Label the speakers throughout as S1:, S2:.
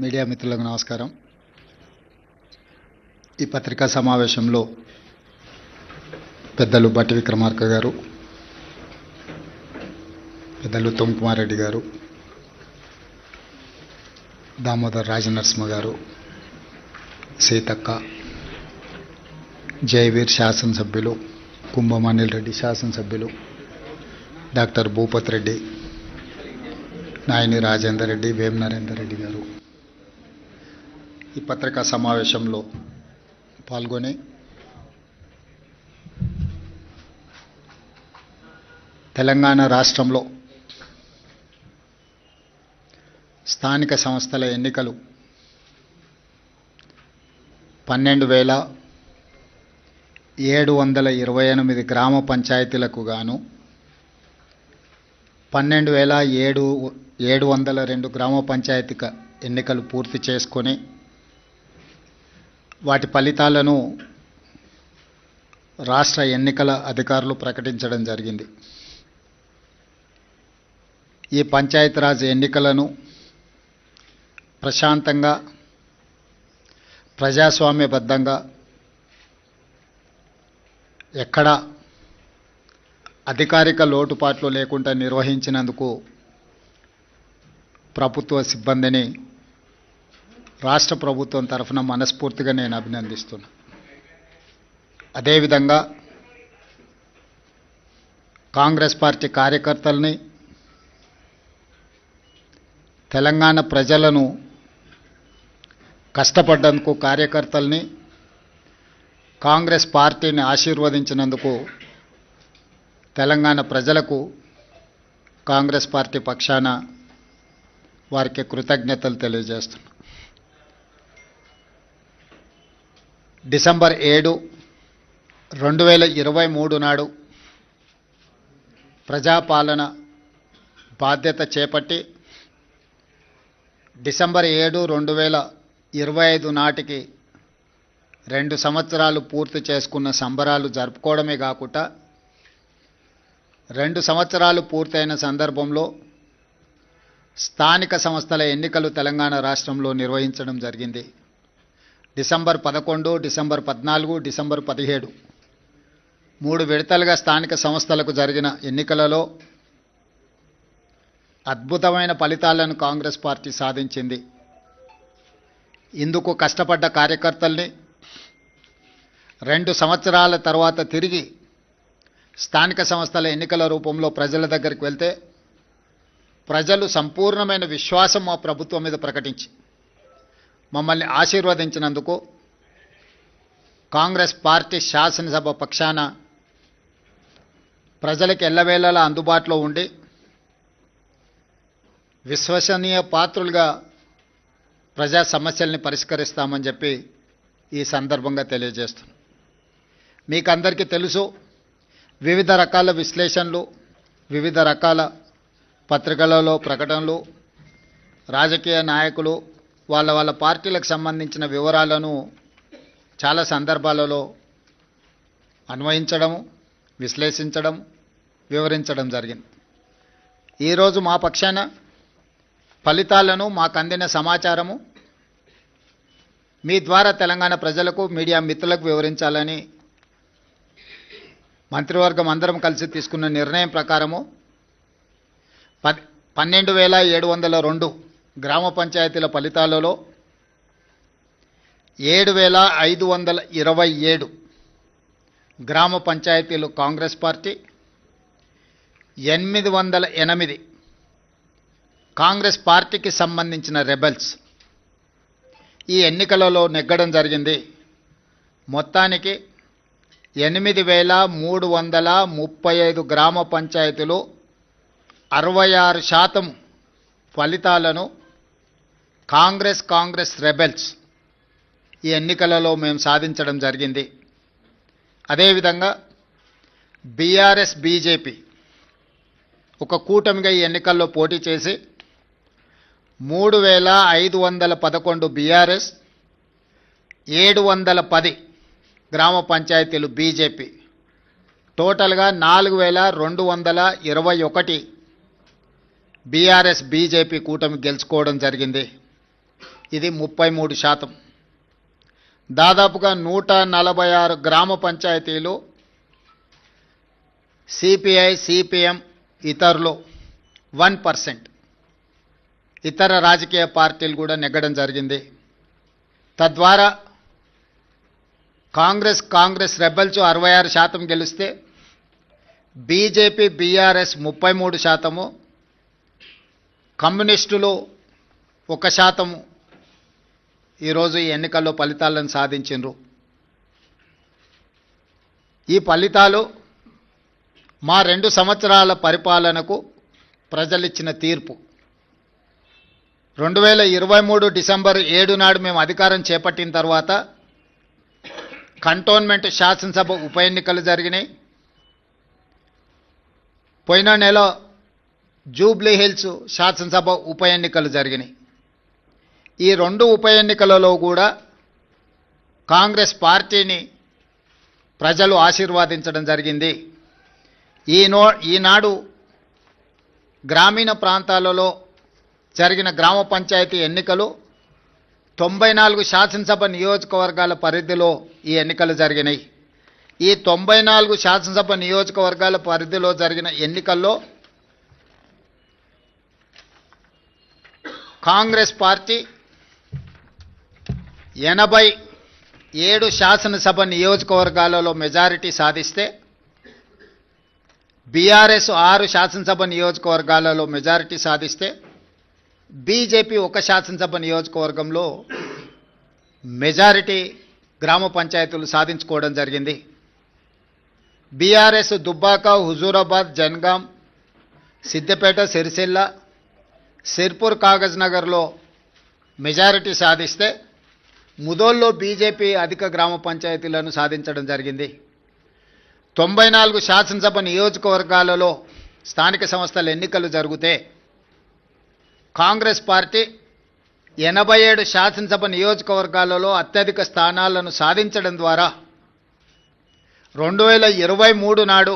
S1: Media మిత్రులకు నమస్కారం. ఈ పత్రికా సమావేశంలో పెద్దలు బట్టి విక్రమార్క గారు, పెద్దలు ఉత్తమ్ కుమార్ రెడ్డి గారు, దామోదర్ రాజనరసింహ గారు, సీతక్క, జయవీర్ శాసనసభ్యులు, కుంభమణిల్ రెడ్డి శాసనసభ్యులు, డాక్టర్ భూపత్ రెడ్డి, నాయని రాజేందర్ రెడ్డి, వేం నరేందర్ రెడ్డి గారు ఈ పత్రికా సమావేశంలో పాల్గొని తెలంగాణ రాష్ట్రంలో స్థానిక సంస్థల ఎన్నికలు 12,728 గ్రామ పంచాయతీలకు గాను 12,702 గ్రామ పంచాయతీ ఎన్నికలు పూర్తి చేసుకొని వాటి ఫలితాలను రాష్ట్ర ఎన్నికల అధికారులు ప్రకటించడం జరిగింది. ఈ పంచాయతీరాజ్ ఎన్నికలను ప్రశాంతంగా, ప్రజాస్వామ్యబద్ధంగా, ఎక్కడ అధికారిక లోటుపాట్లు లేకుండా నిర్వహించినందుకు ప్రభుత్వ సిబ్బందిని రాష్ట్ర ప్రభుత్వం తరఫున మనస్ఫూర్తిగా నేను అభినందిస్తున్నా. అదేవిధంగా కాంగ్రెస్ పార్టీ కార్యకర్తల్ని, తెలంగాణ ప్రజలను కష్టపడ్డందుకు కార్యకర్తల్ని, కాంగ్రెస్ పార్టీని ఆశీర్వదించినందుకు తెలంగాణ ప్రజలకు కాంగ్రెస్ పార్టీ పక్షాన వారికి కృతజ్ఞతలు తెలియజేస్తున్నాను. డిసెంబర్ 7, 2023 నాడు ప్రజాపాలన బాధ్యత చేపట్టి డిసెంబర్ 7, 2025 నాటికి 2 సంవత్సరాలు పూర్తి చేసుకున్న సంబరాలు జరుపుకోవడమే కాకుండా 2 సంవత్సరాలు పూర్తయిన సందర్భంలో స్థానిక సంస్థల ఎన్నికలు తెలంగాణ రాష్ట్రంలో నిర్వహించడం జరిగింది. డిసెంబర్ 11, డిసెంబర్ 14, డిసెంబర్ 17 3 విడతలుగా స్థానిక సంస్థలకు జరిగిన ఎన్నికలలో అద్భుతమైన ఫలితాలను కాంగ్రెస్ పార్టీ సాధించింది. ఇందుకు కష్టపడ్డ కార్యకర్తల్ని 2 సంవత్సరాల తర్వాత తిరిగి స్థానిక సంస్థల ఎన్నికల రూపంలో ప్రజల దగ్గరికి వెళ్తే ప్రజలు సంపూర్ణమైన విశ్వాసం మా ప్రభుత్వం మీద ప్రకటించి మమ్మల్ని ఆశీర్వదించినందుకు కాంగ్రెస్ పార్టీ శాసనసభ పక్షాన ప్రజలకు ఎల్లవేళలా అందుబాటులో ఉండి విశ్వసనీయ పాత్రులుగా ప్రజా సమస్యల్ని పరిష్కరిస్తామని చెప్పి ఈ సందర్భంగా తెలియజేస్తున్నాను. మీకు అందరికీ తెలుసు, వివిధ రకాల విశ్లేషణలు, వివిధ రకాల పత్రికలలో ప్రకటనలు, రాజకీయ నాయకులు వాళ్ళ పార్టీలకు సంబంధించిన వివరాలను చాలా సందర్భాలలో అన్వయించడం, విశ్లేషించడం, వివరించడం జరిగింది. ఈరోజు మా పక్షాన ఫలితాలను, మాకు అందిన సమాచారము మీ ద్వారా తెలంగాణ ప్రజలకు, మీడియా మిత్రులకు వివరించాలని మంత్రివర్గం అందరం కలిసి తీసుకున్న నిర్ణయం ప్రకారము 12,702 గ్రామ పంచాయతీల ఫలితాలలో 7,527 గ్రామ పంచాయతీలు కాంగ్రెస్ పార్టీ, 808 కాంగ్రెస్ పార్టీకి సంబంధించిన రెబెల్స్ ఈ ఎన్నికలలో నెగ్గడం జరిగింది. మొత్తానికి 8,335 గ్రామ పంచాయతీలు 66% ఫలితాలను కాంగ్రెస్ రెబెల్స్ ఈ ఎన్నికలలో మేము సాధించడం జరిగింది. అదేవిధంగా బీఆర్ఎస్, బీజేపీ ఒక కూటమిగా ఈ ఎన్నికల్లో పోటీ చేసి 3,511 బీఆర్ఎస్, 710 గ్రామ పంచాయతీలు బీజేపీ, టోటల్గా 4,221 బీఆర్ఎస్ బీజేపీ కూటమి గెలుచుకోవడం జరిగింది. ఇది 33%. దాదాపుగా 146 గ్రామ పంచాయతీలు సిపిఐ సిపిఎం ఇతరులు 1%, ఇతర రాజకీయ పార్టీలు కూడా నెగ్గడం జరిగింది. తద్వారా కాంగ్రెస్ రెబల్స్ 66% గెలిస్తే బీజేపీ బీఆర్ఎస్ 33%, కమ్యూనిస్టులు 1% ఈరోజు ఈ ఎన్నికల్లో ఫలితాలను సాధించిండ్రు. ఈ ఫలితాలు మా 2 సంవత్సరాల పరిపాలనకు ప్రజలిచ్చిన తీర్పు. 2023 డిసెంబర్ 7 నాడు మేము అధికారం చేపట్టిన తర్వాత కంటోన్మెంట్ శాసనసభ ఉప ఎన్నికలు జరిగినాయి. పోయిన నెల జూబ్లీ హిల్స్ శాసనసభ ఉప ఎన్నికలు జరిగినాయి. ఈ 2 ఉప ఎన్నికలలో కూడా కాంగ్రెస్ పార్టీని ప్రజలు ఆశీర్వాదించడం జరిగింది. ఈనాడు గ్రామీణ ప్రాంతాలలో జరిగిన గ్రామ పంచాయతీ ఎన్నికలు 94 శాసనసభ నియోజకవర్గాల పరిధిలో ఈ ఎన్నికలు జరిగినాయి. ఈ 94 శాసనసభ నియోజకవర్గాల పరిధిలో జరిగిన ఎన్నికల్లో కాంగ్రెస్ పార్టీ 87 శాసనసభ నియోజకవర్గాలలో మెజారిటీ సాధిస్తే బీఆర్ఎస్ 6 శాసనసభ నియోజకవర్గాలలో మెజారిటీ సాధిస్తే బీజేపీ 1 శాసనసభ నియోజకవర్గంలో మెజారిటీ గ్రామ పంచాయతీలు సాధించుకోవడం జరిగింది. బీఆర్ఎస్ దుబ్బాక, హుజూరాబాద్, జన్గాం, సిద్దిపేట, సిరిసిల్ల, సిర్పూర్, కాగజ్ నగర్లో మెజారిటీ సాధిస్తే ముదోల్లో బీజేపీ అధిక గ్రామ పంచాయతీలను సాధించడం జరిగింది. 94 శాసనసభ నియోజకవర్గాలలో స్థానిక సంస్థల ఎన్నికలు జరిగితే కాంగ్రెస్ పార్టీ 87 శాసనసభ నియోజకవర్గాలలో అత్యధిక స్థానాలను సాధించడం ద్వారా 2023 నాడు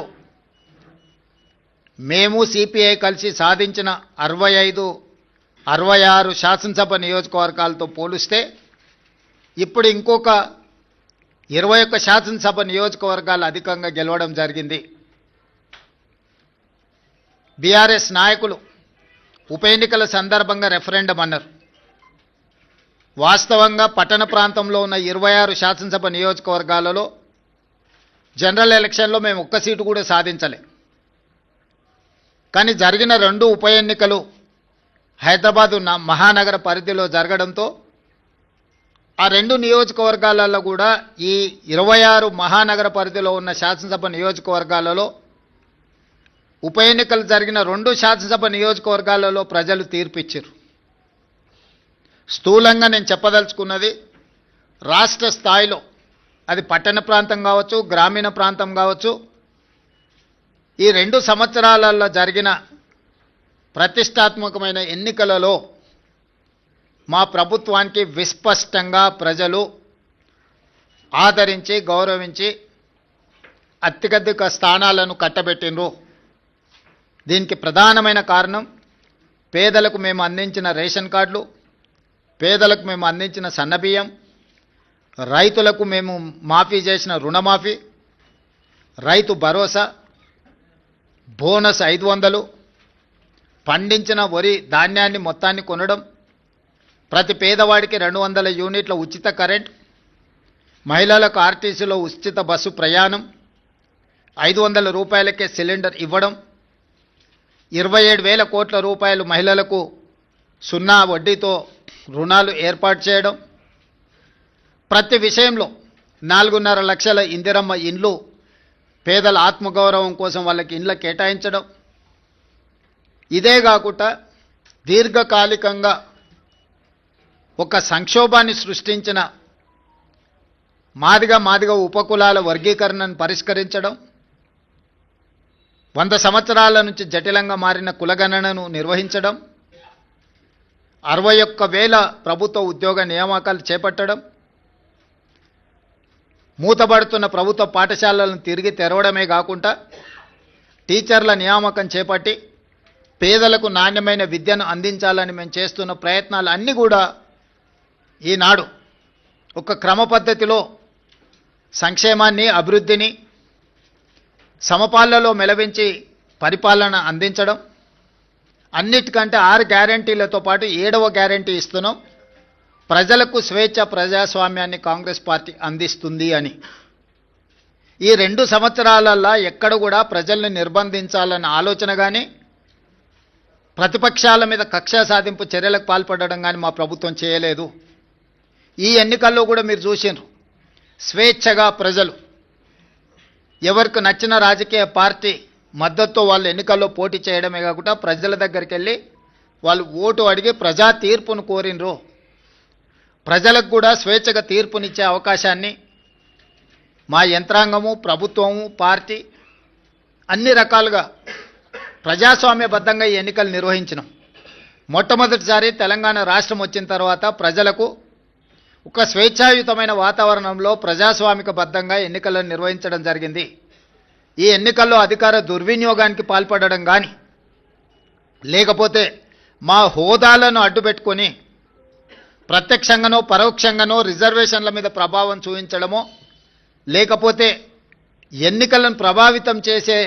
S1: మేము సిపిఐ కలిసి సాధించిన 65-66 శాసనసభ నియోజకవర్గాలతో పోలిస్తే ఇప్పుడు ఇంకొక 21 శాసనసభ నియోజకవర్గాలు అధికంగా గెలవడం జరిగింది. బీఆర్ఎస్ నాయకులు ఉప ఎన్నికల సందర్భంగా రెఫరెండం అన్నారు. వాస్తవంగా పట్టణ ప్రాంతంలో ఉన్న 26 శాసనసభ నియోజకవర్గాలలో జనరల్ ఎలక్షన్లో మేము 1 సీటు కూడా సాధించలే. కానీ జరిగిన 2 ఉప ఎన్నికలు హైదరాబాదు మహానగర పరిధిలో జరగడంతో ఆ 2 నియోజకవర్గాలలో కూడా ఈ 26 మహానగర పరిధిలో ఉన్న శాసనసభ నియోజకవర్గాలలో ఉప ఎన్నికలు జరిగిన 2 శాసనసభ నియోజకవర్గాలలో ప్రజలు తీర్పిచ్చారు. స్థూలంగా నేను చెప్పదలుచుకున్నది, రాష్ట్ర స్థాయిలో అది పట్టణ ప్రాంతం కావచ్చు, గ్రామీణ ప్రాంతం కావచ్చు, ఈ 2 సంవత్సరాలలో జరిగిన ప్రతిష్టాత్మకమైన ఎన్నికలలో మా ప్రభుత్వానికి విస్పష్టంగా ప్రజలు ఆదరించి గౌరవించి అత్యధిక స్థానాలను కట్టబెట్టినరు. దీనికి ప్రధానమైన కారణం పేదలకు మేము అందించిన రేషన్ కార్డులు, పేదలకు మేము అందించిన సన్నబియ్యం, రైతులకు మేము మాఫీ చేసిన రుణమాఫీ, రైతు భరోసా, బోనస్ 500, పండించిన వరి ధాన్యాన్ని మొత్తాన్ని కొనడం, ప్రతి పేదవాడికి 200 యూనిట్ల ఉచిత కరెంట్, మహిళలకు ఆర్టీసీలో ఉచిత బస్సు ప్రయాణం, 500 రూపాయలకే సిలిండర్ ఇవ్వడం, 27,000 కోట్ల రూపాయలు మహిళలకు 0 వడ్డీతో రుణాలు ఏర్పాటు చేయడం, ప్రతి విషయంలో 4.5 లక్షల ఇందిరమ్మ ఇండ్లు పేదల ఆత్మగౌరవం కోసం వాళ్ళకి ఇండ్ల కేటాయించడం. ఇదే కాకుండా దీర్ఘకాలికంగా ఒక సంక్షోభాన్ని సృష్టించిన మాదిగ ఉపకులాల వర్గీకరణను పరిష్కరించడం, 100 సంవత్సరాల నుంచి జటిలంగా మారిన కులగణనను నిర్వహించడం, 61,000 ప్రభుత్వ ఉద్యోగ నియామకాలు చేపట్టడం, మూతబడుతున్న ప్రభుత్వ పాఠశాలలను తిరిగి తెరవడమే కాకుండా టీచర్ల నియామకం చేపట్టి పేదలకు నాణ్యమైన విద్యను అందించాలని మేము చేస్తున్న ప్రయత్నాలు అన్నీ కూడా ఈనాడు ఒక క్రమ పద్ధతిలో సంక్షేమాన్ని అభివృద్ధిని సమపాలలో మెలవించి పరిపాలన అందించడం, అన్నిటికంటే 6 గ్యారంటీలతో పాటు 7వ గ్యారంటీ ఇస్తున్నాం, ప్రజలకు స్వేచ్ఛ ప్రజాస్వామ్యాన్ని కాంగ్రెస్ పార్టీ అందిస్తుంది అని. ఈ 2 సంవత్సరాలల్లో ఎక్కడ కూడా ప్రజల్ని నిర్బంధించాలన్న ఆలోచన కానీ, ప్రతిపక్షాల మీద కక్ష సాధింపు చర్యలకు పాల్పడడం కానీ మా ప్రభుత్వం చేయలేదు. ఈ ఎన్నికల్లో కూడా మీరు చూసినారు, స్వేచ్ఛగా ప్రజలు ఎవరికి నచ్చిన రాజకీయ పార్టీ మద్దతుతో వాళ్ళు ఎన్నికల్లో పోటీ చేయడమే కాకుండా ప్రజల దగ్గరికి వెళ్ళి వాళ్ళు ఓటు అడిగి ప్రజా తీర్పును కోరినరు. ప్రజలకు కూడా స్వేచ్ఛగా తీర్పునిచ్చే అవకాశాన్ని మా యంత్రాంగము, ప్రభుత్వము, పార్టీ అన్ని రకాలుగా ప్రజాస్వామ్యబద్ధంగా ఈ ఎన్నికలు నిర్వహించినాం. మొట్టమొదటిసారి తెలంగాణ రాష్ట్రం వచ్చిన తర్వాత ప్రజలకు ఒక స్వేచ్ఛాయుతమైన వాతావరణంలో ప్రజాస్వామికబద్ధంగా ఎన్నికలను నిర్వహించడం జరిగింది. ఈ ఎన్నికల్లో అధికార దుర్వినియోగానికి పాల్పడడం కానీ, లేకపోతే మా హోదాలను అడ్డుపెట్టుకొని ప్రత్యక్షంగానో పరోక్షంగానో రిజర్వేషన్ల మీద ప్రభావం చూపించడమో, లేకపోతే ఎన్నికలను ప్రభావితం చేసే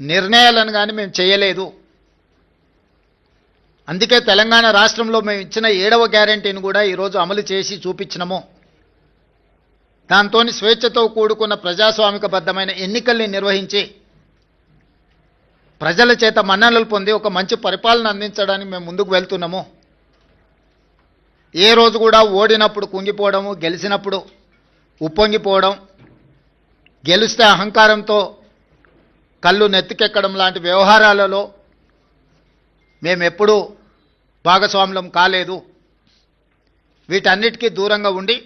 S1: నిర్ణయాలను కానీ మేము చేయలేదు. అందుకే తెలంగాణ రాష్ట్రంలో మేము ఇచ్చిన 7వ గ్యారంటీని కూడా ఈరోజు అమలు చేసి చూపించినాము. దాంతో స్వేచ్ఛతో కూడుకున్న ప్రజాస్వామికబద్ధమైన ఎన్నికల్ని నిర్వహించి ప్రజల చేత మన్ననలు పొంది ఒక మంచి పరిపాలన అందించడానికి మేము ముందుకు వెళ్తున్నాము. ఏ రోజు కూడా ఓడినప్పుడు కుంగిపోవడము, గెలిచినప్పుడు ఉప్పొంగిపోవడం, గెలిస్తే అహంకారంతో కళ్ళు నెత్తికెక్కడం లాంటి వ్యవహారాలలో మేమెప్పుడూ భాగస్వాములం కాలేదు. వీటన్నిటికీ దూరంగా ఉండి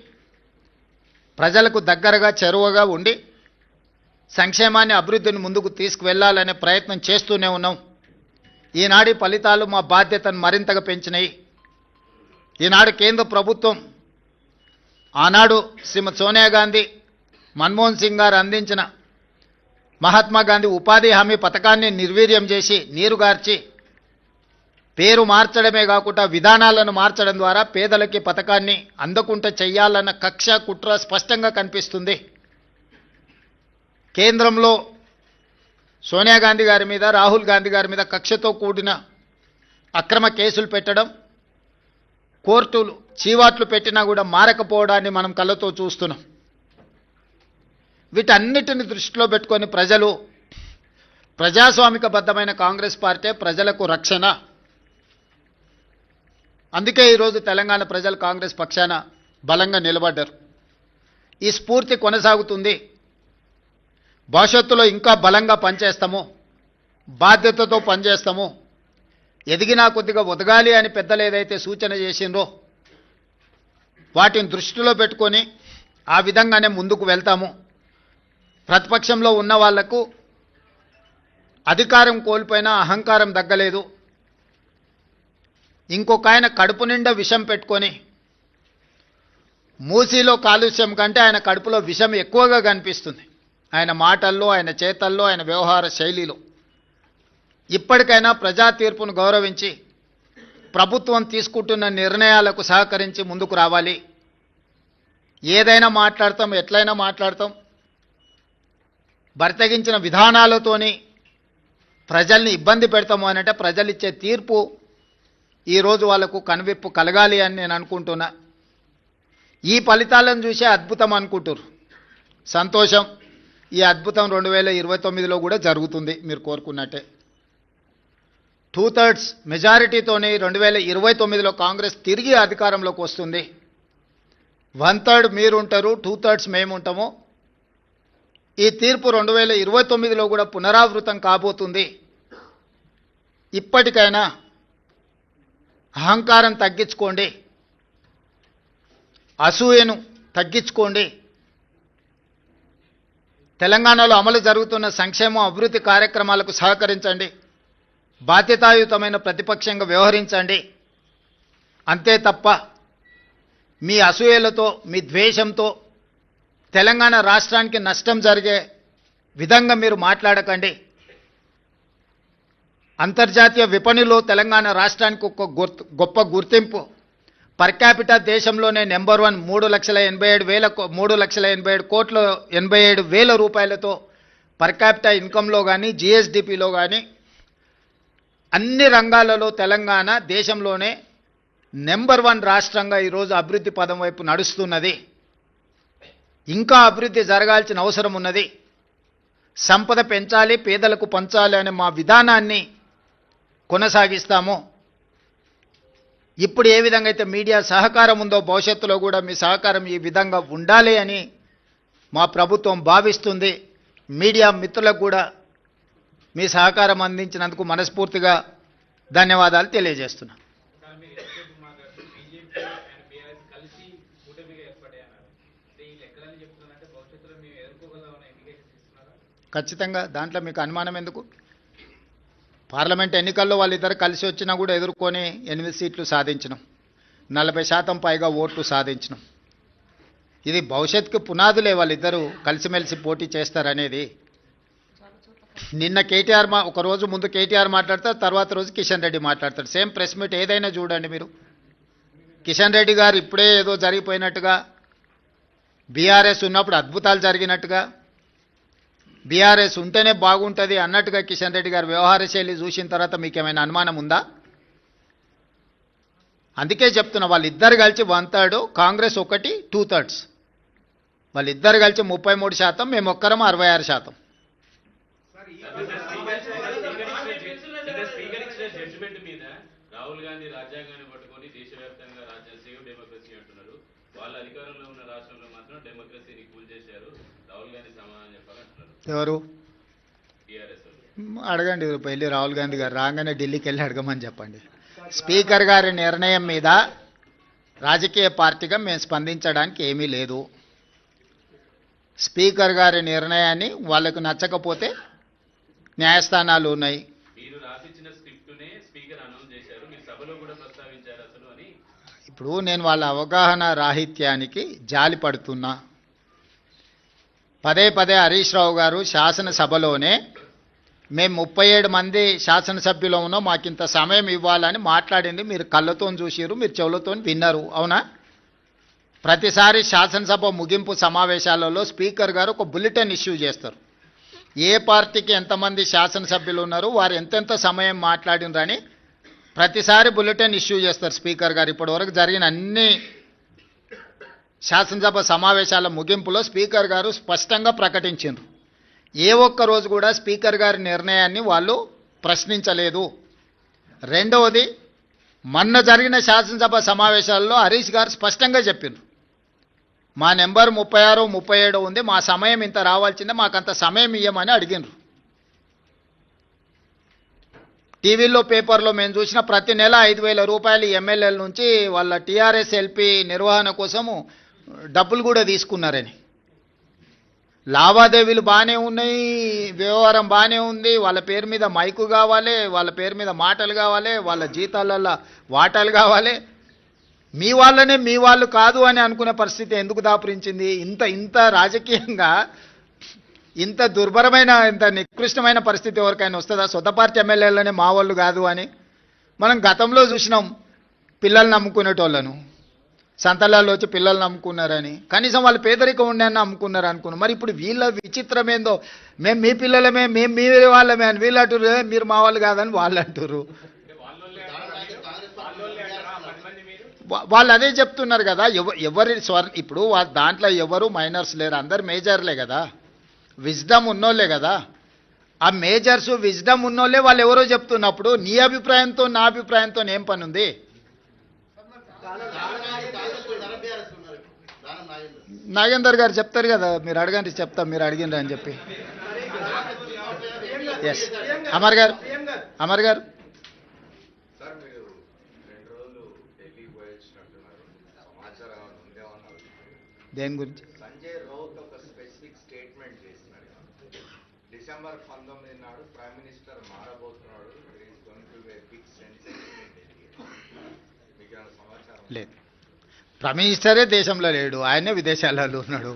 S1: ప్రజలకు దగ్గరగా చెరువగా ఉండి సంక్షేమాన్ని, అభివృద్ధిని ముందుకు తీసుకువెళ్లాలనే ప్రయత్నం చేస్తూనే ఉన్నాం. ఈనాటి ఫలితాలు మా బాధ్యతను మరింతగా పెంచినాయి. ఈనాడు కేంద్ర ప్రభుత్వం ఆనాడు శ్రీమతి సోనియా గాంధీ, మన్మోహన్ సింగ్ గారు అందించిన మహాత్మా గాంధీ ఉపాధి హామీ పథకాన్ని నిర్వీర్యం చేసి నీరుగార్చి పేరు మార్చడమే కాకుండా విధానాలను మార్చడం ద్వారా పేదలకి పథకాన్ని అందకుండా చెయ్యాలన్న కక్ష, కుట్ర స్పష్టంగా కనిపిస్తుంది. కేంద్రంలో సోనియా గాంధీ గారి మీద, రాహుల్ గాంధీ గారి మీద కక్షతో కూడిన అక్రమ కేసులు పెట్టడం, కోర్టులు చీవాట్లు పెట్టినా కూడా మారకపోవడాన్ని మనం కళ్ళతో చూస్తున్నాం. వీటన్నిటిని దృష్టిలో పెట్టుకొని ప్రజలు ప్రజాస్వామికబద్ధమైన కాంగ్రెస్ పార్టీ ప్రజలకు రక్షణ. అందుకే ఈరోజు తెలంగాణ ప్రజలు కాంగ్రెస్ పక్షాన బలంగా నిలబడ్డారు. ఈ స్ఫూర్తి కొనసాగుతుంది. భవిష్యత్తులో ఇంకా బలంగా పనిచేస్తాము, బాధ్యతతో పనిచేస్తాము. ఎదిగినా కొద్దిగా ఒదగాలి అని పెద్దలు ఏదైతే సూచన చేసిండ్రో వాటిని దృష్టిలో పెట్టుకొని ఆ విధంగానే ముందుకు వెళ్తాము. ప్రతిపక్షంలో ఉన్న వాళ్లకు అధికారం కోల్పోయినా అహంకారం తగ్గలేదు. ఇంకొక ఆయన కడుపు నిండా విషం పెట్టుకొని, మూసీలో కాలుష్యం కంటే ఆయన కడుపులో విషం ఎక్కువగా కనిపిస్తుంది, ఆయన మాటల్లో, ఆయన చేతల్లో, ఆయన వ్యవహార శైలిలో. ఇప్పటికైనా ప్రజా తీర్పును గౌరవించి ప్రభుత్వం తీసుకుంటున్న నిర్ణయాలకు సహకరించి ముందుకు రావాలి. ఏదైనా మాట్లాడతాం, ఎట్లయినా మాట్లాడతాం. బర్తగించిన విధానాలతోని ప్రజల్ని ఇబ్బంది పెడతాము అని అంటే ప్రజలు ఇచ్చే తీర్పు ఈరోజు వాళ్లకు కనువిప్పు కలగాలి అని నేను అనుకుంటున్నా. ఈ ఫలితాలను చూసే అద్భుతం అనుకుంటారు. సంతోషం. ఈ అద్భుతం 2029లో కూడా జరుగుతుంది మీరు కోరుకున్నట్టే. 2/3 మెజారిటీతోనే 2029లో కాంగ్రెస్ తిరిగి అధికారంలోకి వస్తుంది. 1/3 మీరు ఉంటారు, 2/3 మేము ఉంటాము. ఈ తీర్పు 2029లో కూడా పునరావృతం కాబోతుంది. ఇప్పటికైనా అహంకారం తగ్గించుకోండి, అసూయను తగ్గించుకోండి. తెలంగాణలో అమలు జరుగుతున్న సంక్షేమ అభివృద్ధి కార్యక్రమాలకు సహకరించండి. బాధ్యతాయుతమైన ప్రతిపక్షంగా వ్యవహరించండి. అంతే తప్ప మీ అసూయలతో, మీ ద్వేషంతో తెలంగాణ రాష్ట్రానికి నష్టం జరిగే విధంగా మీరు మాట్లాడకండి. అంతర్జాతీయ విపణిలో తెలంగాణ రాష్ట్రానికి ఒక గొప్ప గుర్తింపు, పర్ క్యాపిటా దేశంలోనే నెంబర్ 1 3,87,000 రూపాయలతో పర్ క్యాపిటా ఇన్కంలో కానీ జిఎస్డిపిలో కానీ అన్ని రంగాలలో తెలంగాణ దేశంలోనే నెంబర్ 1 రాష్ట్రంగా ఈరోజు అభివృద్ధి పదం వైపు నడుస్తున్నది. ఇంకా అభివృద్ధి జరగాల్సిన అవసరం ఉన్నది. సంపద పెంచాలి, పేదలకు పంచాలి అనే మా విధానాన్ని కొనసాగిస్తాము. ఇప్పుడు ఏ విధంగా అయితే మీడియా సహకారం ఉందో భవిష్యత్తులో కూడా మీ సహకారం ఈ విధంగా ఉండాలి అని మా ప్రభుత్వం భావిస్తుంది. మీడియా మిత్రులకు కూడా మీ సహకారం అందించినందుకు మనస్ఫూర్తిగా ధన్యవాదాలు తెలియజేస్తున్నా. ఖచ్చితంగా దాంట్లో మీకు అనుమానం ఎందుకు? పార్లమెంట్ ఎన్నికల్లో వాళ్ళిద్దరు కలిసి వచ్చినా కూడా ఎదుర్కొని 8 సీట్లు సాధించినాం, 40% పైగా ఓట్లు సాధించినాం. ఇది భవిష్యత్తుకు పునాదులే వాళ్ళిద్దరూ కలిసిమెలిసి పోటీ చేస్తారనేది. నిన్న కేటీఆర్ ఒక రోజు ముందు కేటీఆర్ మాట్లాడతారు, తర్వాత రోజు కిషన్ రెడ్డి మాట్లాడతాడు. సేమ్ ప్రెస్ మీట్ ఏదైనా చూడండి మీరు. కిషన్ రెడ్డి గారు ఇప్పుడే ఏదో జరిగిపోయినట్టుగా, బీఆర్ఎస్ ఉన్నప్పుడు అద్భుతాలు జరిగినట్టుగా, బీఆర్ఎస్ ఉంటేనే బాగుంటుంది అన్నట్టుగా కిషన్ రెడ్డి గారు వ్యవహార శైలి చూసిన తర్వాత మీకు ఏమైనా అనుమానం ఉందా? అందుకే చెప్తున్నా, వాళ్ళిద్దరు కలిసి 1/3, కాంగ్రెస్ ఒకటి 2/3. వాళ్ళిద్దరు కలిసి 33%, మేము ఒక్కరం 66%.
S2: రాహుల్ గాంధీ రాజ్యాంగాన్ని పట్టుకొని దేశవ్యాప్తంగా సేవ్ డెమోక్రసీ అంటున్నారు. వాళ్ళ అధికారంలో ఉన్న రాష్ట్రంలో మాత్రం డెమోక్రసీని కూల్ చేశారు. రాహుల్ గాంధీ సమాధానం చెప్పాలంటున్నారు.
S1: ఎవరు?
S2: టీఆర్ఎస్
S1: అడగండి, పెళ్ళి రాహుల్ గాంధీ గారు రాగానే ఢిల్లీకి వెళ్ళి అడగమని చెప్పండి. స్పీకర్ గారి నిర్ణయం మీద రాజకీయ పార్టీగా మేము స్పందించడానికి ఏమీ లేదు. స్పీకర్ గారి నిర్ణయాన్ని వాళ్ళకు నచ్చకపోతే న్యాయస్థానాలు ఉన్నాయి.
S2: మీరు రాసిచ్చిన స్క్రిప్టునే స్పీకర్ అనౌన్స్ చేశారు, మీరు సభలో కూడా ప్రస్తావించారు అసలు అని.
S1: ఇప్పుడు నేను వాళ్ళ అవగాహన రాహిత్యానికి జాలి పడుతున్నా. పదే హరీష్ రావు గారు శాసనసభలోనే మేము 37 మంది శాసనసభ్యులు ఉన్నాం, మాకింత సమయం ఇవ్వాలని మాట్లాడింది మీరు కళ్ళతో చూసిరు, మీరు చెవులతో విన్నారు, అవునా? ప్రతిసారి శాసనసభ ముగింపు సమావేశాలలో స్పీకర్ గారు ఒక బులెటిన్ ఇష్యూ చేస్తారు. ఏ పార్టీకి ఎంతమంది శాసనసభ్యులు ఉన్నారు, వారు ఎంతెంత సమయం మాట్లాడినరని ప్రతిసారి బులెటిన్ ఇష్యూ చేస్తారు స్పీకర్ గారు. ఇప్పటివరకు జరిగిన అన్ని శాసనసభ సమావేశాల ముగింపులో స్పీకర్ గారు స్పష్టంగా ప్రకటించారు. ఏ ఒక్క రోజు కూడా స్పీకర్ గారి నిర్ణయాన్ని వాళ్ళు ప్రశ్నించలేదు. రెండవది, మొన్న జరిగిన శాసనసభ సమావేశాల్లో హరీష్ గారు స్పష్టంగా చెప్పారు, మా నెంబర్ 36, 37 ఉంది, మా సమయం ఇంత రావాల్సిందే, మాకంత సమయం ఇవ్వమని అడిగినారు. టీవీలో పేపర్లో మేము చూసిన ప్రతి నెల 5,000 రూపాయలు ఎమ్మెల్యేల నుంచి వాళ్ళ టీఆర్ఎస్ ఎల్పీ నిర్వహణ కోసము డబ్బులు కూడా తీసుకున్నారని. లావాదేవీలు బాగానే ఉన్నాయి, వ్యవహారం బాగానే ఉంది, వాళ్ళ పేరు మీద మైకు కావాలి, వాళ్ళ పేరు మీద మాటలు కావాలి, వాళ్ళ జీతాలలో వాటాలు కావాలి. మీ వాళ్ళనే మీ వాళ్ళు కాదు అని అనుకునే పరిస్థితి ఎందుకు దాపురించింది? ఇంత రాజకీయంగా ఇంత దుర్భరమైన, ఇంత నికృష్టమైన పరిస్థితి ఎవరికైనా వస్తుందా? సొంత పార్టీ ఎమ్మెల్యేలనే మా వాళ్ళు కాదు అని. మనం గతంలో చూసినాం, పిల్లల్ని నమ్ముకునేటోళ్ళను సంతలాల్లో వచ్చి పిల్లల్ని నమ్ముకున్నారని, కనీసం వాళ్ళు పేదరికం ఉండని అమ్ముకున్నారు అనుకున్నాం. మరి ఇప్పుడు వీళ్ళ విచిత్రం ఏందో, మేము మీ పిల్లలమే, మేము మీ వాళ్ళమే అని వీళ్ళు అంటారు, మీరు మా వాళ్ళు కాదని వాళ్ళు అంటారు. వాళ్ళు అదే చెప్తున్నారు కదా. ఎవరి ఇప్పుడు దాంట్లో ఎవరు మైనర్స్ లేరు, అందరు మేజర్లే కదా, విజ్డమ్ ఉన్నోళ్ళే కదా. ఆ మేజర్స్ విజ్డమ్ ఉన్నోళ్ళే వాళ్ళు ఎవరో చెప్తున్నప్పుడు నీ అభిప్రాయంతో నా అభిప్రాయంతో ఏం పని ఉంది? నాగేందర్ గారు చెప్తారు కదా, మీరు అడగండి, చెప్తాం మీరు అడిగిండ్రు అని చెప్పి. ఎస్ అమర్ గారు. దేని గురించి?
S3: సంజయ్ రౌత్ ఒక స్పెసిఫిక్ స్టేట్మెంట్ చేసినాడు. డిసెంబర్ 19 నాడు ప్రైమ్ మినిస్టర్ మారబోతున్నాడు,
S1: లేదు. ప్రైమ్ మినిస్టరే దేశంలో లేడు, ఆయనే విదేశాలలో ఉన్నాడు.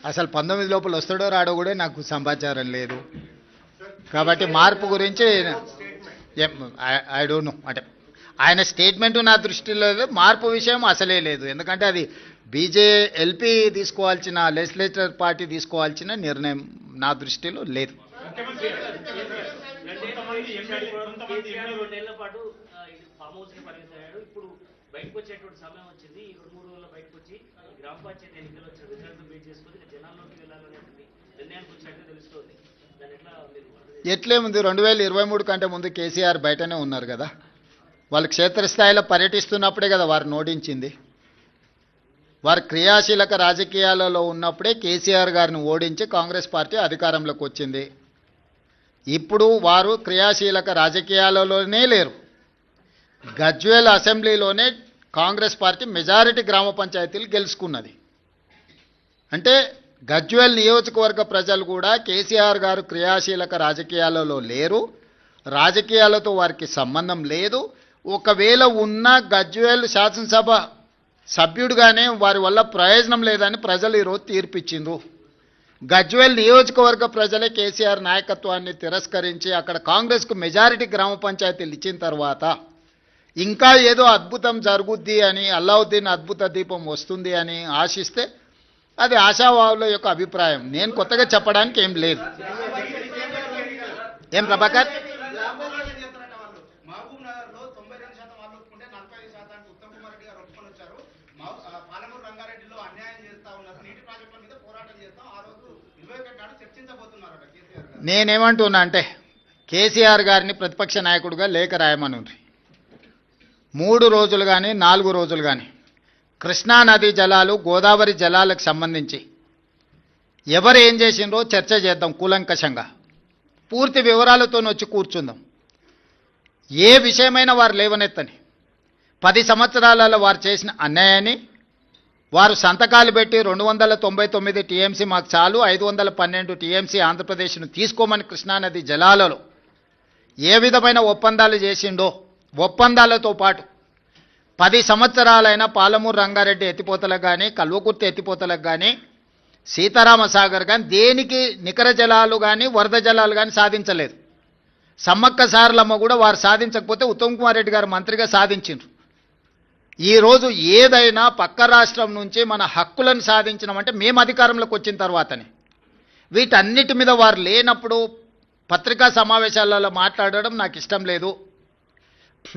S1: అసలు 19 లోపల వస్తాడో రాడో కూడా నాకు సమాచారం లేదు. కాబట్టి మార్పు గురించి ఐ డోంట్ నో. అంటే ఆయన స్టేట్మెంట్ నా దృష్టిలో లేదు, మార్పు విషయం అసలే లేదు. ఎందుకంటే అది ఎల్పీ తీసుకోవాల్సిన, లెజిస్లేచర్ పార్టీ తీసుకోవాల్సిన నిర్ణయం నా దృష్టిలో లేదు.
S4: బయటకు వచ్చేటువంటి సమయం వచ్చింది. ఈ 2-3 రోజుల్లో బయటకు వచ్చి గ్రామ పంచాయతీ ఎన్నికలు వచ్చిన రిజల్ట్ బేస్ చేసుకుని జనాల్లోకి వెళ్ళాలనేటువంటి నిర్ణయానికి వచ్చినట్టు తెలుస్తోంది. దాని
S1: ఎట్లేముంది, 2023 కంటే ముందు కేసీఆర్ బయటనే ఉన్నారు కదా. వాళ్ళు క్షేత్రస్థాయిలో పర్యటిస్తున్నప్పుడే కదా వారు ఓడించింది. వారు క్రియాశీలక రాజకీయాలలో ఉన్నప్పుడే కేసీఆర్ గారిని ఓడించి కాంగ్రెస్ పార్టీ అధికారంలోకి వచ్చింది. ఇప్పుడు వారు క్రియాశీలక రాజకీయాలలోనే లేరు. గజ్వేల్ అసెంబ్లీలోనే కాంగ్రెస్ పార్టీ మెజారిటీ గ్రామ పంచాయతీలు గెలుచుకున్నది. అంటే గజ్వేల్ నియోజకవర్గ ప్రజలు కూడా కేసీఆర్ గారు క్రియాశీలక రాజకీయాలలో లేరు, రాజకీయాలతో వారికి సంబంధం లేదు. ఒకవేళ ఉన్న గజ్వేల్ శాసనసభ సభ్యుడిగానే వారి వల్ల ప్రయోజనం లేదని ప్రజలు ఈరోజు తీర్పిచ్చిండ్రు. గజ్వేల్ నియోజకవర్గ ప్రజలే కేసీఆర్ నాయకత్వాన్ని తిరస్కరించి అక్కడ కాంగ్రెస్కు మెజారిటీ గ్రామ పంచాయతీలు ఇచ్చిన తర్వాత ఇంకా ఏదో అద్భుతం జరుగుద్ది అని, అల్లావుద్దీన్ అద్భుత దీపం వస్తుంది అని ఆశిస్తే అది ఆశావాహుల యొక్క అభిప్రాయం. నేను కొత్తగా చెప్పడానికి ఏం లేదు. ఏం ప్రభాకర్? నేనేమంటున్నా అంటే కేసీఆర్ గారిని ప్రతిపక్ష నాయకుడిగా లేఖ రాయమనుండ్రి. 3 రోజులు కానీ 4 రోజులు కానీ కృష్ణానది జలాలు, గోదావరి జలాలకు సంబంధించి ఎవరు ఏం చేసిండ్రో చర్చ చేద్దాం కూలంకషంగా. పూర్తి వివరాలతో వచ్చి కూర్చుందాం. ఏ విషయమైనా వారు లేవనెత్తని 10 సంవత్సరాలలో వారు చేసిన అన్యాయాన్ని, వారు సంతకాలు పెట్టి 299 టీఎంసీ మాకు చాలు, 512 టీఎంసీ ఆంధ్రప్రదేశ్ను తీసుకోమని కృష్ణానది జలాలలో ఏ విధమైన ఒప్పందాలు చేసిండో, ఒప్పందాలతో పాటు 10 సంవత్సరాలైన పాలమూరు రంగారెడ్డి ఎత్తిపోతలకు కానీ, కల్వకుర్తి ఎత్తిపోతలకు కానీ, సీతారామ సాగర్ కానీ దేనికి నికర జలాలు కానీ వరద జలాలు కానీ సాధించలేదు. సమ్మక్క సారలమ్మ కూడా వారు సాధించకపోతే ఉత్తమ్ కుమార్ రెడ్డి గారు మంత్రిగా సాధించిండ్రు. ఈరోజు ఏదైనా పక్క రాష్ట్రం నుంచి మన హక్కులను సాధించినామంటే మేము అధికారంలోకి వచ్చిన తర్వాతనే. వీటన్నిటి మీద వారు లేనప్పుడు పత్రికా సమావేశాలలో మాట్లాడడం నాకు ఇష్టం లేదు.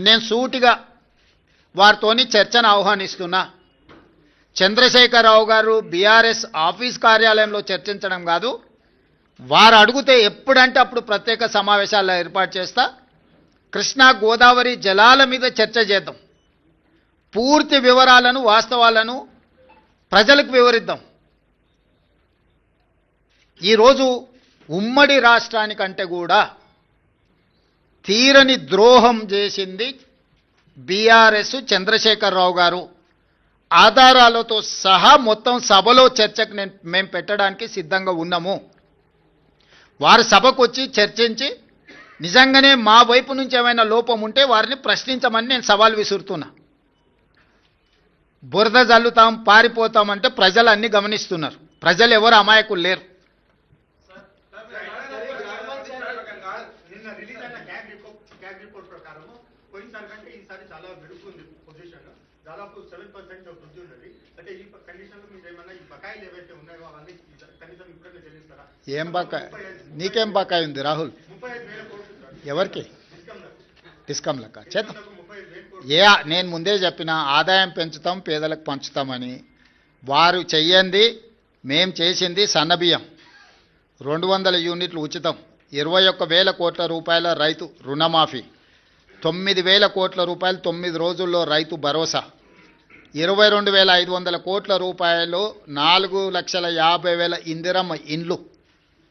S1: నేను సూటిగా వారితోని చర్చను ఆహ్వానిస్తున్నా. చంద్రశేఖరరావు గారు బీఆర్ఎస్ ఆఫీస్ కార్యాలయంలో చర్చించడం కాదు, వారు అడిగితే ఎప్పుడంటే అప్పుడు ప్రత్యేక సమావేశాల్లో ఏర్పాటు చేస్తా. కృష్ణా గోదావరి జలాల మీద చర్చ చేద్దాం. పూర్తి వివరాలను, వాస్తవాలను ప్రజలకు వివరిద్దాం. ఈరోజు ఉమ్మడి రాష్ట్రానికంటే కూడా తీరని ద్రోహం చేసింది బీఆర్ఎస్, చంద్రశేఖరరావు గారు. ఆధారాలతో సహా మొత్తం సభలో చర్చకు మేము పెట్టడానికి సిద్ధంగా ఉన్నాము. వారు సభకు వచ్చి చర్చించి నిజంగానే మా వైపు నుంచి ఏమైనా లోపం ఉంటే వారిని ప్రశ్నించమని నేను సవాల్ విసురుతున్నా. బురద జల్లుతాం, పారిపోతామంటే ప్రజలు అన్ని గమనిస్తున్నారు. ప్రజలు ఎవరు అమాయకులు లేరు.
S5: దాదాపు 7% వృద్ధి ఉన్నది. అంటే ఈ కండిషన్లో మీరు ఏమన్నా ఈ బకాయిలు ఏవైతే ఉన్నాయో అవన్నీ కనీసం ఇప్పుడైనా చెల్లిస్తారా?
S1: ఏం బకాయి? నీకేం బకాయి ఉంది రాహుల్?
S5: 35,000 కోట్లు.
S1: ఎవరికి? డిస్కమ్ లెక్క చేద్దాం.
S5: 35,000 కోట్లు.
S1: నేను ముందే చెప్పిన ఆదాయం పెంచుతాం, పేదలకు పంచుతామని. వారు చెయ్యండి, మేం చేసింది సన్నబియ్యం 200 యూనిట్లు ఉచితం, 21,000 కోట్ల రూపాయల రైతు రుణమాఫీ, 9,000 కోట్ల రూపాయలు 9 రోజుల్లో రైతు భరోసా, 22,500 కోట్ల రూపాయలు 4,50,000 ఇందిరమ్మ ఇండ్లు.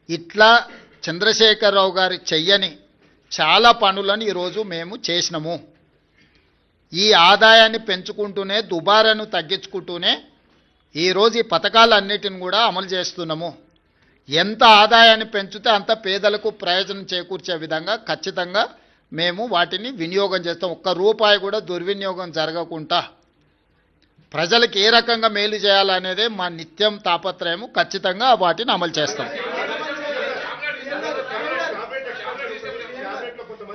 S1: ఇట్లా చంద్రశేఖరరావు గారు చెయ్యని చాలా పనులను ఈరోజు మేము చేసినాము. ఈ ఆదాయాన్ని పెంచుకుంటూనే, దుబారాను తగ్గించుకుంటూనే ఈరోజు ఈ పథకాలన్నిటిని కూడా అమలు చేస్తున్నాము. ఎంత ఆదాయాన్ని పెంచితే అంత పేదలకు ప్రయోజనం చేకూర్చే విధంగా ఖచ్చితంగా మేము వాటిని వినియోగం చేస్తాం. ఒక్క రూపాయి కూడా దుర్వినియోగం జరగకుండా ప్రజలకు ఏ రకంగా మేలు చేయాలనేదే మా నిత్యం తాపత్రయము. ఖచ్చితంగా వాటిని అమలు చేస్తాం.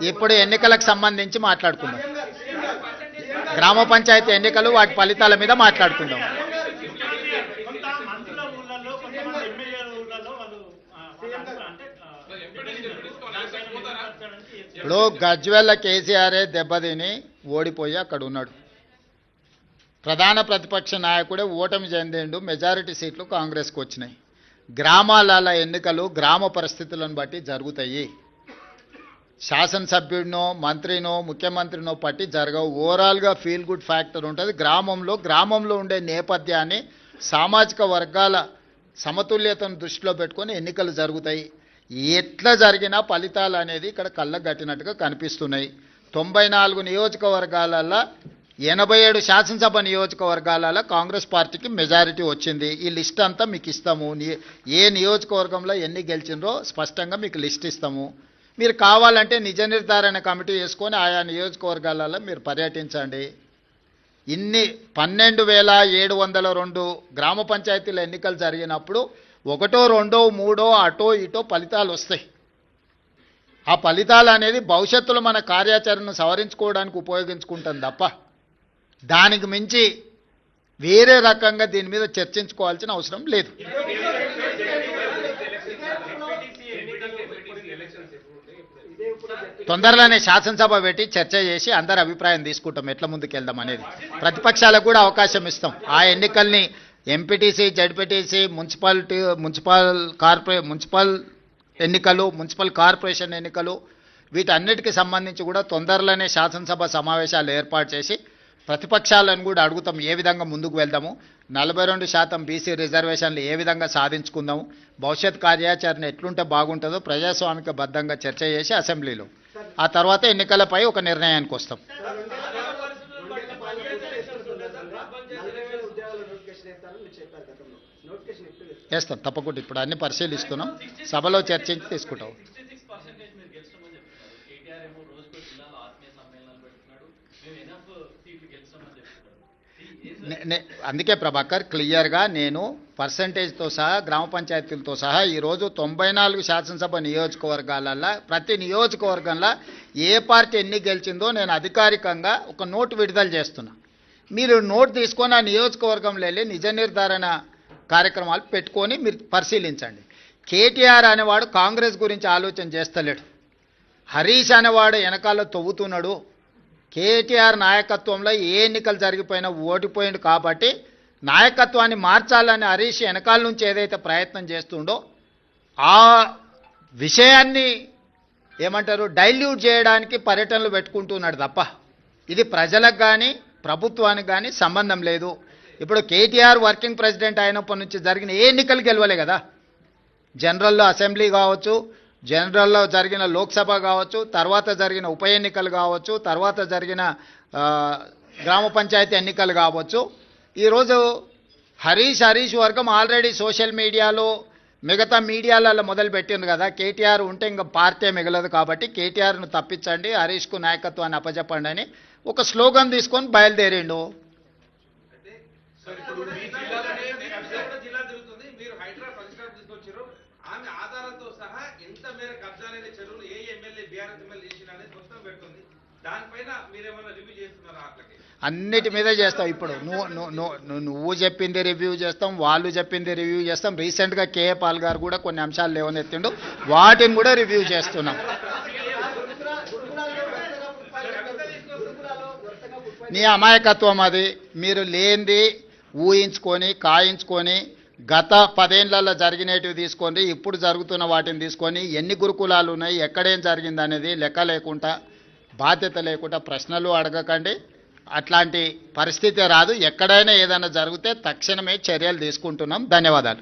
S1: ఇప్పుడు ఎన్నికలకు సంబంధించి మాట్లాడుకుందాం. గ్రామ పంచాయతీ ఎన్నికలు వాటి ఫలితాల మీద మాట్లాడుకుందాం.
S5: కొంత మంత్రుల ఊళ్ళలో కొంతమంది ఎమ్మెల్యేల ఊళ్ళలో వాళ్ళు
S1: ఇప్పుడు గజ్వెల్ల కేసీఆరే దెబ్బతిని ఓడిపోయి అక్కడ ఉన్నాడు. ప్రధాన ప్రతిపక్ష నాయకుడే ఓటమి చెందిండు. మెజారిటీ సీట్లు కాంగ్రెస్కి వచ్చినాయి. గ్రామాల ఎన్నికలు గ్రామ పరిస్థితులను బట్టి జరుగుతాయి. శాసనసభ్యుడినో మంత్రినో ముఖ్యమంత్రినో పట్టి జరగవు. ఓవరాల్గా ఫీల్ గుడ్ ఫ్యాక్టర్ ఉంటుంది. గ్రామంలో ఉండే నేపథ్యాన్ని సామాజిక వర్గాల సమతుల్యతను దృష్టిలో పెట్టుకొని ఎన్నికలు జరుగుతాయి. ఎట్లా జరిగినా ఫలితాలు అనేది ఇక్కడ కళ్ళకు కట్టినట్టుగా కనిపిస్తున్నాయి. 94 నియోజకవర్గాలలో 87 శాసనసభ నియోజకవర్గాలలో కాంగ్రెస్ పార్టీకి మెజారిటీ వచ్చింది. ఈ లిస్ట్ అంతా మీకు ఇస్తాము. ఏ నియోజకవర్గంలో ఎన్ని గెలిచిండ్రో స్పష్టంగా మీకు లిస్ట్ ఇస్తాము. మీరు కావాలంటే నిజ నిర్ధారణ కమిటీ వేసుకొని ఆయా నియోజకవర్గాలలో మీరు పర్యటించండి. ఇన్ని 12,702 గ్రామ పంచాయతీల ఎన్నికలు జరిగినప్పుడు 1, 2, 3 అటో ఇటో ఫలితాలు వస్తాయి. ఆ ఫలితాలు అనేది భవిష్యత్తులో మన కార్యాచరణను సవరించుకోవడానికి ఉపయోగించుకుంటాం తప్ప దానికి మించి వేరే రకంగా దీని మీద చర్చించుకోవాల్సిన అవసరం లేదు. తొందరలోనే శాసనసభ పెట్టి చర్చ చేసి అందరి అభిప్రాయం తీసుకుంటాం ఎట్లా ముందుకెళ్దాం అనేది. ప్రతిపక్షాలకు కూడా అవకాశం ఇస్తాం. ఆ ఎన్నికల్ని ఎంపీటీసీ, జడ్పీటీసీ, మున్సిపల్ ఎన్నికలు, మున్సిపల్ కార్పొరేషన్ ఎన్నికలు వీటన్నిటికీ సంబంధించి కూడా తొందరలోనే శాసనసభ సమావేశాలు ఏర్పాటు చేసి ప్రతిపక్షాలను కూడా అడుగుతాం ఏ విధంగా ముందుకు వెళ్దాము, 42% బీసీ రిజర్వేషన్లు ఏ విధంగా సాధించుకుందాము, భవిష్యత్ కార్యాచరణ ఎట్లుంటే బాగుంటుందో ప్రజాస్వామిక బద్ధంగా చర్చ చేసి అసెంబ్లీలో ఆ తర్వాత ఎన్నికలపై ఒక నిర్ణయానికి వస్తాం. వేస్తాం తప్పకుండా. ఇప్పుడు అన్ని పరిశీలిస్తున్నాం, సభలో చర్చించి తీసుకుంటాం. అందుకే ప్రభాకర్ క్లియర్గా నేను పర్సంటేజ్తో సహా గ్రామ పంచాయతీలతో సహా ఈరోజు 94 శాసనసభ నియోజకవర్గాలలో ప్రతి నియోజకవర్గంలో ఏ పార్టీ ఎన్ని గెలిచిందో నేను అధికారికంగా ఒక నోటు విడుదల చేస్తున్నా. మీరు నోటు తీసుకొని ఆ నియోజకవర్గంలో వెళ్ళి నిజ నిర్ధారణ కార్యక్రమాలు పెట్టుకొని మీరు పరిశీలించండి. కేటీఆర్ అనేవాడు కాంగ్రెస్ గురించి ఆలోచన చేస్తలేడు. హరీష్ అనేవాడు వెనకాల తవ్వుతున్నాడు. కేటీఆర్ నాయకత్వంలో ఏ ఎన్నికలు జరిగిపోయినా ఓడిపోయిండు కాబట్టి నాయకత్వాన్ని మార్చాలని హరీష్ వెనకాల నుంచి ఏదైతే ప్రయత్నం చేస్తుండో ఆ విషయాన్ని ఏమంటారు డైల్యూట్ చేయడానికి పర్యటనలు పెట్టుకుంటున్నాడు తప్ప ఇది ప్రజలకు కానీ ప్రభుత్వానికి కానీ సంబంధం లేదు. ఇప్పుడు కేటీఆర్ వర్కింగ్ ప్రెసిడెంట్ అయినప్పటి నుంచి జరిగిన ఏ ఎన్నికలు గెలవలే కదా. జనరల్లో అసెంబ్లీ కావచ్చు, జనరల్లో జరిగిన లోక్సభ కావచ్చు, తర్వాత జరిగిన ఉప ఎన్నికలు కావచ్చు, తర్వాత జరిగిన గ్రామ పంచాయతీ ఎన్నికలు కావచ్చు. ఈరోజు హరీష్ వర్గం ఆల్రెడీ సోషల్ మీడియాలో మిగతా మీడియాలలో మొదలుపెట్టింది కదా. కేటీఆర్ ఉంటే ఇంకా పార్టీ మిగలదు కాబట్టి కేటీఆర్ను తప్పించండి, హరీష్కు నాయకత్వాన్ని అప్పచెప్పండి అని ఒక స్లోగన్ తీసుకొని బయలుదేరిండు. అన్నిటి మీద చేస్తాం. ఇప్పుడు నువ్వు చెప్పింది రివ్యూ చేస్తాం, వాళ్ళు చెప్పింది రివ్యూ చేస్తాం. రీసెంట్గా కేఏ పాల్ గారు కూడా కొన్ని అంశాలు లేవనెత్తిండు, వాటిని కూడా రివ్యూ చేస్తున్నాం. నీ అమాయకత్వం అది. మీరు లేనిది ఊహించుకొని కాయించుకొని గత 10 ఏళ్లలో జరిగినవి తీసుకొని ఇప్పుడు జరుగుతున్న వాటిని తీసుకొని ఎన్ని గురుకులాలు ఉన్నాయి, ఎక్కడేం జరిగింది అనేది లెక్క లేకుండా బాధ్యత లేకుండా ప్రశ్నలు అడగకండి. అట్లాంటి పరిస్థితి రాదు. ఎక్కడైనా ఏదైనా జరిగితే తక్షణమే చర్యలు తీసుకుంటున్నాం. ధన్యవాదాలు.